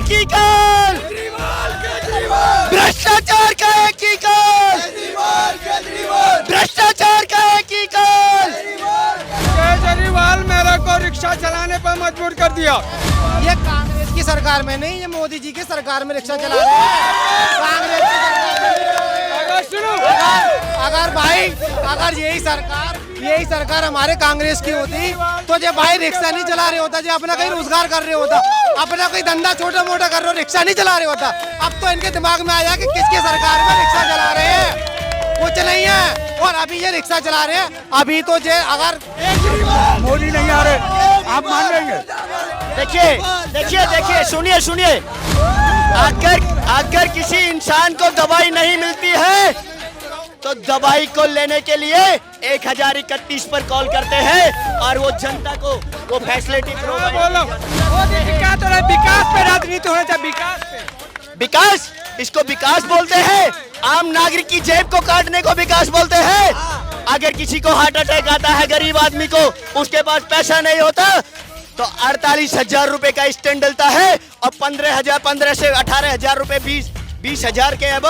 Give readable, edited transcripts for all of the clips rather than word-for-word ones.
एक ही काल, भ्रष्टाचार का एक ही काल, भ्रष्टाचार का एक ही काल। केजरीवाल मेरे को रिक्शा चलाने पर मजबूर कर दिया। ये कांग्रेस की सरकार में नहीं, ये मोदी जी की सरकार में रिक्शा चला रहे हैं। कांग्रेस की सरकार में अगर भाई अगर यही सरकार हमारे कांग्रेस की होती तो जो भाई रिक्शा नहीं चला रहे होता, जो अपना कहीं रोजगार कर रहे होता, अपना कोई धंधा छोटा मोटा कर रहे हो, रिक्शा नहीं चला रहे होता। अब तो इनके दिमाग में आया कि किसकी सरकार में रिक्शा चला रहे हैं, कुछ नहीं है। और अभी ये रिक्शा चला रहे हैं, अभी तो जे अगर मोदी नहीं आ रहे आप मान लेंगे। देखिए, सुनिए। अगर किसी इंसान को दवाई नहीं मिलती है तो दवाई को लेने के लिए 1031 पर कॉल करते हैं और वो जनता को वो फैसिलिटी प्रोवाइड। मोदी जी क्या तो विकास पे राजनीति होना चाहिए, विकास पे। विकास, इसको विकास बोलते हैं। आम नागरिक की जेब को काटने को विकास बोलते हैं। अगर किसी को हार्ट अटैक आता है, गरीब आदमी को, उसके पास पैसा नहीं होता तो 48,000 रुपए का स्टैंड डलता है और 15 से 18,000 रुपए 20,000 के अब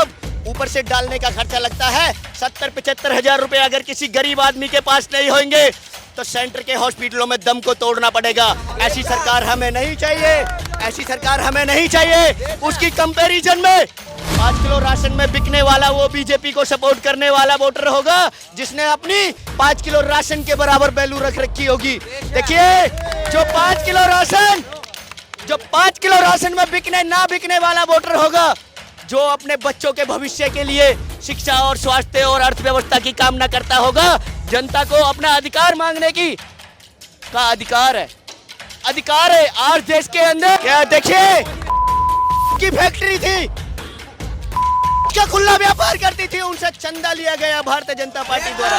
ऊपर से डालने का खर्चा लगता है। 70-75,000 रुपए अगर किसी गरीब आदमी के पास नहीं होंगे तो सेंटर के हॉस्पिटलों में दम को तोड़ना पड़ेगा। ऐसी सरकार हमें नहीं चाहिए। उसकी कंपैरिजन में 5 किलो राशन में बिकने वाला वो बीजेपी को सपोर्ट करने वाला वोटर होगा जिसने अपनी 5 किलो राशन के बराबर वैल्यू रख रखी होगी। देखिए, जो 5 किलो राशन में बिकने वाला वोटर होगा, जो अपने बच्चों के भविष्य के लिए शिक्षा और स्वास्थ्य और अर्थव्यवस्था की कामना करता होगा, जनता को अपना अधिकार मांगने का अधिकार है। आज देश के अंदर क्या देखिए की फैक्ट्री थी, क्या खुला व्यापार करती थी, उनसे चंदा लिया गया भारतीय जनता पार्टी द्वारा।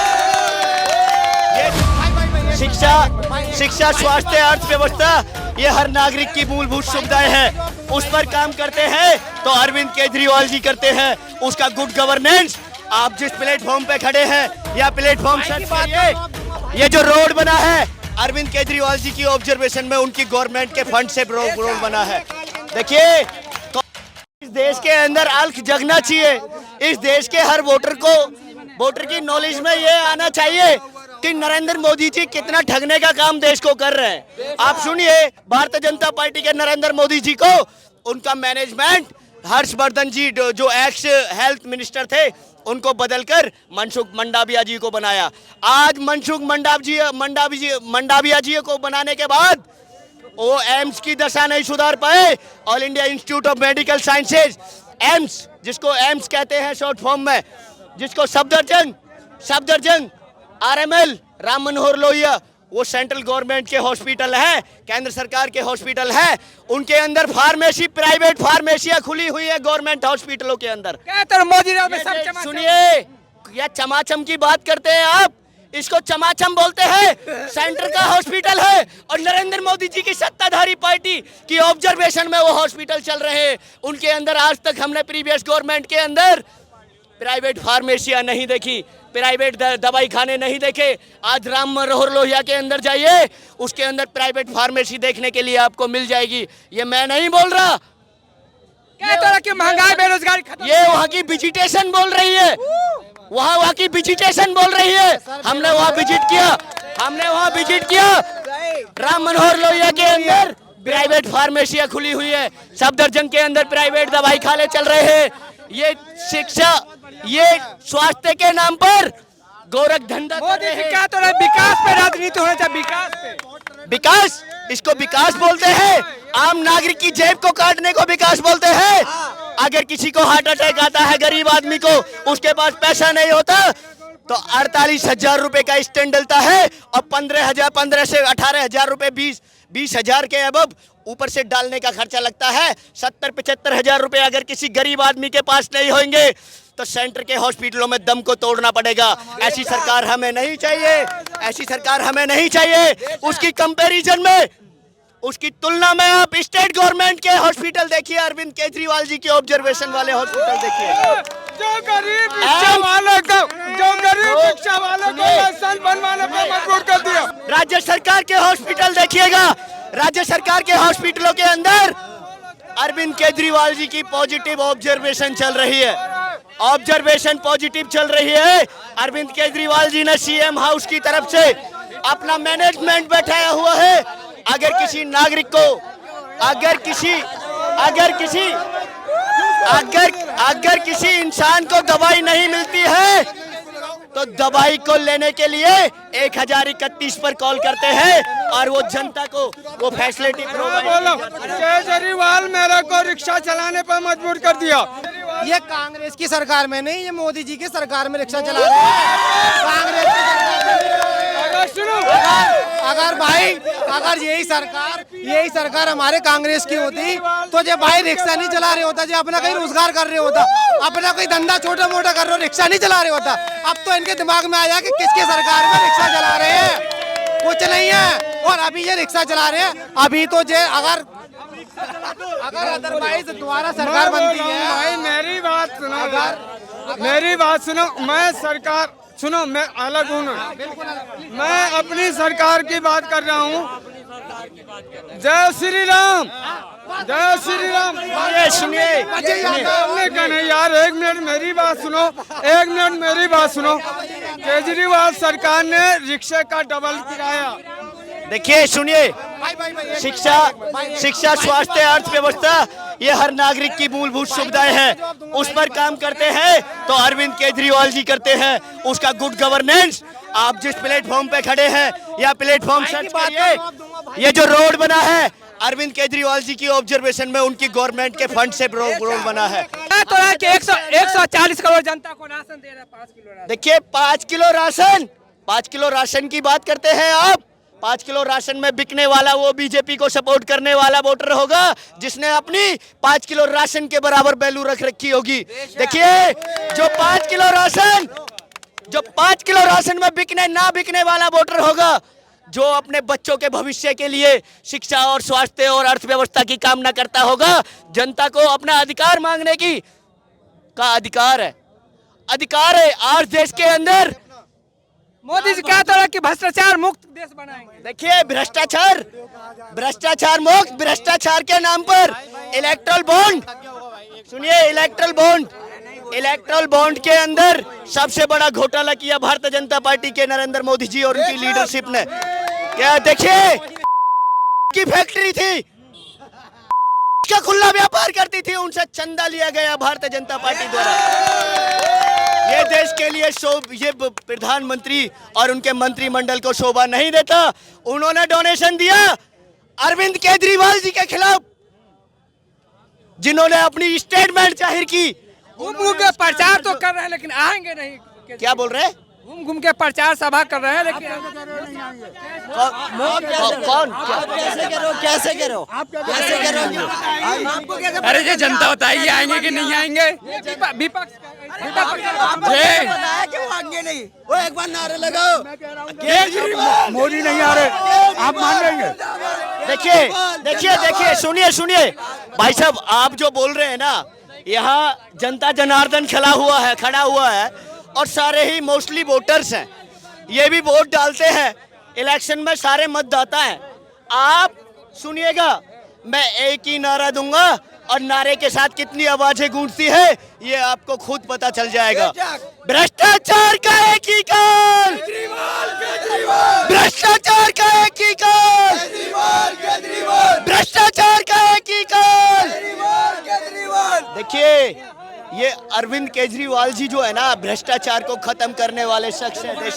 शिक्षा, स्वास्थ्य, अर्थव्यवस्था, ये हर नागरिक की मूलभूत सुविधाएं हैं। उस पर काम करते हैं तो अरविंद केजरीवाल जी करते हैं। उसका गुड गवर्नेंस, आप जिस प्लेटफॉर्म पे खड़े हैं या प्लेटफॉर्म सर्च करिए, ये जो रोड बना है अरविंद केजरीवाल जी की ऑब्जर्वेशन में उनकी गवर्नमेंट के फंड से रोड बना है। देखिए, इस देश के अंदर अलख जगना चाहिए। इस देश के हर वोटर की नॉलेज में ये आना चाहिए कि नरेंद्र मोदी जी कितना ठगने का काम देश को कर रहे हैं। आप सुनिए, भारतीय जनता पार्टी के नरेंद्र मोदी जी को उनका मैनेजमेंट, हर्षवर्धन जी जो एक्स हेल्थ मिनिस्टर थे, उनको बदलकर मनसुख मंडाविया जी को बनाया। आज मनसुख मंडाविया जी को बनाने के बाद वो एम्स की दशा नहीं सुधार पाए। All India institute of medical sciences, AIIMS, जिसको एम्स कहते हैं शॉर्ट फॉर्म में, जिसको सफदरजंग RML राम मनोहर लोहिया, वो सेंट्रल गवर्नमेंट के हॉस्पिटल है, केंद्र सरकार के हॉस्पिटल है। उनके अंदर फार्मेसी, प्राइवेट फार्मेसियां खुली हुई है गवर्नमेंट हॉस्पिटलों के अंदर। सुनिए, या चमाचम की बात करते हैं आप, इसको चमाचम बोलते हैं। सेंटर का हॉस्पिटल है और नरेंद्र मोदी जी की सत्ताधारी पार्टी की ऑब्जर्वेशन में वो हॉस्पिटल चल रहे हैं। उनके अंदर आज तक हमने प्रीवियस गवर्नमेंट के अंदर प्राइवेट फार्मेसियां नहीं देखी, प्राइवेट दवाई खाने नहीं देखे। आज राम मनोहर लोहिया के अंदर जाइए, उसके अंदर प्राइवेट फार्मेसी देखने के लिए आपको मिल जाएगी। ये मैं नहीं बोल रहा, कि महंगाई, बेरोजगारी खत्म, ये वहाँ की विजिटेशन बोल रही है। वहाँ की विजिटेशन बोल रही है। हमने वहाँ विजिट किया। राम मनोहर लोहिया के अंदर प्राइवेट फार्मेसियां खुली हुई है, सफदरजंग के अंदर प्राइवेट दवाई खाने चल रहे हैं। ये शिक्षा, ये स्वास्थ्य के नाम पर गोरख धंधा कर रहे हैं। क्या तो विकास पे राजनीति होना चाहिए, विकास पे। विकास, इसको विकास बोलते हैं। आम नागरिक की जेब को काटने को विकास बोलते हैं। अगर किसी को हार्ट अटैक आता है, गरीब आदमी को, उसके पास पैसा नहीं होता तो 48,000 रुपए का स्टैंड डलता है और 15 से 18,000 रुपए 20,000 के अब ऊपर से डालने का खर्चा लगता है। 70-75,000 रुपए अगर किसी गरीब आदमी के पास नहीं होंगे तो सेंटर के हॉस्पिटलों में दम को तोड़ना पड़ेगा। ऐसी सरकार हमें नहीं चाहिए। उसकी कंपैरिजन में, उसकी तुलना में आप स्टेट गवर्नमेंट के हॉस्पिटल देखिए, अरविंद केजरीवाल जी के ऑब्जर्वेशन वाले हॉस्पिटल देखिए। जो गरीब रिक्शा वालों को लाइसेंस बनवाने पर मजबूर कर दिया। राज्य सरकार के हॉस्पिटल देखिएगा, राज्य सरकार के हॉस्पिटलों के अंदर अरविंद केजरीवाल जी की पॉजिटिव ऑब्जर्वेशन चल रही है, ऑब्जर्वेशन पॉजिटिव चल रही है। अरविंद केजरीवाल जी ने सीएम हाउस की तरफ से अपना मैनेजमेंट बैठाया हुआ है। अगर किसी नागरिक को अगर किसी इंसान को दवाई नहीं मिलती है तो दवाई को लेने के लिए 1031 पर कॉल करते हैं और वो जनता को वो फैसिलिटी बोलो केजरीवाल मेरे को रिक्शा चलाने पर मजबूर कर दिया। ये कांग्रेस की सरकार में नहीं, ये मोदी जी की सरकार में रिक्शा चला रहे हैं। कांग्रेस की सरकार में सुनो अगर यही सरकार हमारे कांग्रेस की होती तो जो भाई रिक्शा नहीं चला रहे होता, जो अपना कहीं रोजगार कर रहे होता, अपना कोई धंधा छोटा मोटा कर रहे हो, रिक्शा नहीं चला रहे होता। अब तो इनके दिमाग में आया कि किसके सरकार में रिक्शा चला रहे हैं, कुछ नहीं है। और अभी ये रिक्शा चला रहे हैं, अभी तो जे अगर अदरवाइज दोबारा सरकार बनती है। भाई मेरी बात सुनो, मैं सरकार सुनो, मैं अलग हूँ ना, मैं अपनी सरकार की बात कर रहा हूँ। जय श्री राम, जय श्री राम। सुनिए नहीं यार, एक मिनट मेरी बात सुनो। केजरीवाल सरकार ने रिक्शे का डबल किराया। देखिए सुनिए, शिक्षा स्वास्थ्य अर्थव्यवस्था ये हर नागरिक की मूलभूत सुविधाएं हैं, उस पर काम करते हैं तो अरविंद केजरीवाल जी करते हैं। उसका गुड गवर्नेंस, आप जिस प्लेटफॉर्म पे खड़े हैं या प्लेटफॉर्म सर्च करिए, ये जो रोड बना है अरविंद केजरीवाल जी की ऑब्जर्वेशन में उनकी गवर्नमेंट के फंड से रोड बना है। तो 140 करोड़ जनता को राशन दे रहा है, 5 किलो राशन। देखिए 5 किलो राशन की बात करते हैं आप। 5 किलो राशन में बिकने वाला वो बीजेपी को सपोर्ट करने वाला वोटर होगा जिसने अपनी 5 किलो राशन के बराबर वैल्यू रख रखी होगी। देखिए जो 5 किलो राशन में बिकने ना बिकने वाला वोटर होगा, जो अपने बच्चों के भविष्य के लिए शिक्षा और स्वास्थ्य और अर्थव्यवस्था की कामना करता होगा, जनता को अपना अधिकार मांगने का अधिकार है। आज देश के अंदर मोदी जी कहते हैं कि भ्रष्टाचार मुक्त देश बनाएंगे। देखिए भ्रष्टाचार मुक्त, भ्रष्टाचार के नाम पर इलेक्ट्रल बॉन्ड, सुनिए इलेक्ट्रल बॉन्ड के अंदर सबसे बड़ा घोटाला किया भारतीय जनता पार्टी के नरेंद्र मोदी जी और उनकी लीडरशिप ने। क्या देखिए की फैक्ट्री थी, का खुला व्यापार करती थी, उनसे चंदा लिया गया भारतीय जनता पार्टी द्वारा। ये देश के लिए ये प्रधानमंत्री और उनके मंत्रिमंडल को शोभा नहीं देता। उन्होंने डोनेशन दिया अरविंद केजरीवाल जी के खिलाफ, जिन्होंने अपनी स्टेटमेंट जाहिर की। घूम के प्रचार तो कर रहे हैं लेकिन आएंगे नहीं। क्या बोल रहे हैं? घूम के प्रचार सभा कर रहे हैं लेकिन कौन कैसे करो अरे ये जनता बताएगी आएंगे कि नहीं आएंगे। विपक्ष क्यों आएंगे नहीं? वो एक बार नारे लगाओ, मोदी नहीं आ रहे, आप मान लेंगे। देखिए सुनिए भाई साहब, आप जो बोल रहे हैं ना, यहाँ जनता जनार्दन खड़ा हुआ है और सारे ही मोस्टली वोटर्स हैं, ये भी वोट डालते हैं इलेक्शन में, सारे मतदाता हैं। आप सुनिएगा, मैं एक ही नारा दूंगा और नारे के साथ कितनी आवाजें गूंजती है ये आपको खुद पता चल जाएगा। भ्रष्टाचार का एक ही काल, भ्रष्टाचार का एक ही काल, भ्रष्टाचार का एक ही काल। देखिए ये अरविंद केजरीवाल जी जो है ना, भ्रष्टाचार को खत्म करने वाले शख्स हैं देश